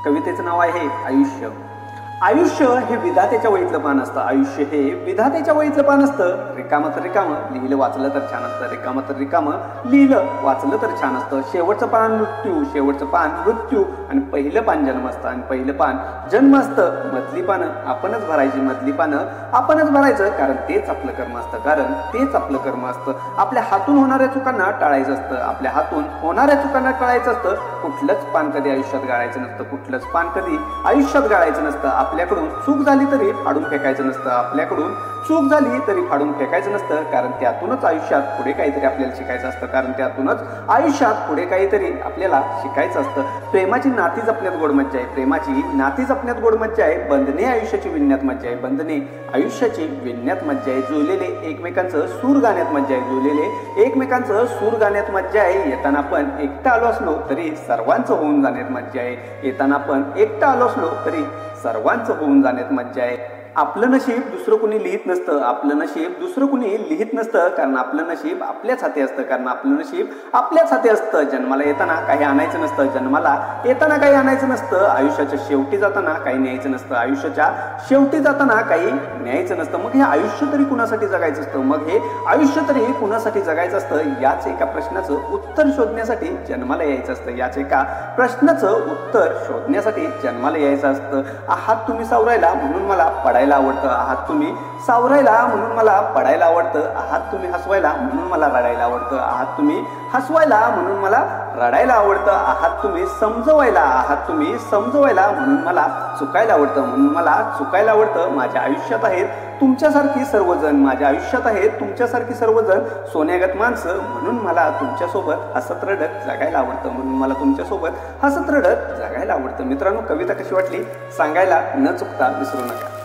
कवितेचं नाव आहे आयुष्य. आयुष्य हे विधात्याच्या वहीतलं पान असतं. आयुष्य हे विधात्याच्या वहीतलं पान असतं. रिकामं तर रिकामं, लिहिलं वाचलं तर छान असतं. रिकामं तर रिकामं, लिहिलं वाचलं तर छान असतं. शेवटचं पान मृत्यू, शेवटचं पान मृत्यू आणि पहिलं पान जन्म असतं. आणि पहिलं पान जन्म असतं. मधली पानं आपणच भरायची, मधली पानं आपणच भरायचं, कारण तेच आपलं कर्म असतं. कारण तेच आपलं कर्म असतं. आपल्या हातून होणाऱ्या चुकांना टाळायचं असतं. आपल्या हातून होणाऱ्या चुकांना टाळायचं असतं. कुठलंच पान कधी आयुष्यात गाळायचं नसतं. कुठलंच पान कधी आयुष्यात गाळायचं नसतं. आपल्याकडून चूक झाली तरी फाडून फेकायचं नसतं. आपल्याकडून चूक झाली तरी फाडून फेकायचं नसतं. कारण त्यातूनच आयुष्यात पुढे काहीतरी आपल्याला शिकायचं असतं. कारण त्यातूनच आयुष्यात पुढे काहीतरी आपल्याला शिकायचं असतं. प्रेमाची नाती जपण्यात गोड मज्जा आहे. प्रेमाची नाती जपण्यात गोड मज्जा आहे. बंधने आयुष्याची विणण्यात मज्जा आहे. बंधने आयुष्याची विणण्यात मज्जा आहे. जुळलेले एकमेकांचं सूर गाण्यात मज्जा आहे. जुळलेले एकमेकांचं सूर गाण्यात मज्जा आहे. येताना आपण एकटा आलो असलो तरी सर्वांचं होऊन जाण्यात मज्जा आहे. येताना आपण एकटा आलो असलो तरी सर्वांचं होऊन जाण्यात मज्जा आहे. आपलं नशीब दुसरं कुणी लिहित नसतं. आपलं नशीब दुसरं कुणी लिहित नसतं. कारण आपलं नशीब आपल्याच हाती असतं. कारण आपलं नशीब आपल्याच हाती असतं. जन्माला येताना काही आणायचं नसतं. जन्माला येताना काही आणायचं नसतं. आयुष्याच्या शेवटी जाताना काही न्यायचं नसतं. आयुष्याच्या शेवटी जाताना काही न्यायचं नसतं. मग हे आयुष्य तरी कुणासाठी जगायचं असतं? मग हे आयुष्य तरी कुणासाठी जगायचं असतं? याच एका प्रश्नाचं उत्तर शोधण्यासाठी जन्माला यायचं असतं. याच एका प्रश्नाचं उत्तर शोधण्यासाठी जन्माला यायचं असतं. आहात तुम्ही सावरायला म्हणून मला पडायला आवडतं. आहात तुम्ही सावरायला म्हणून मला पडायला आवडतं. आहात तुम्ही हसवायला म्हणून मला रडायला आवडतं. आहात तुम्ही हसवायला म्हणून मला रडायला आवडतं. आहात तुम्ही समजवायला, आहात तुम्ही समजवायला म्हणून मला चुकायला आवडतं. म्हणून मला चुकायला आवडतं. माझ्या आयुष्यात आहेत तुमच्यासारखी सर्वजण. माझ्या आयुष्यात आहेत तुमच्यासारखी सर्वजण. सोन्यागत माणसं म्हणून मला तुमच्यासोबत हसत रडत जगायला आवडतं. म्हणून मला तुमच्यासोबत हसत रडत जगायला आवडतं. मित्रांनो, कविता कशी वाटली सांगायला न चुकता विसरू नका.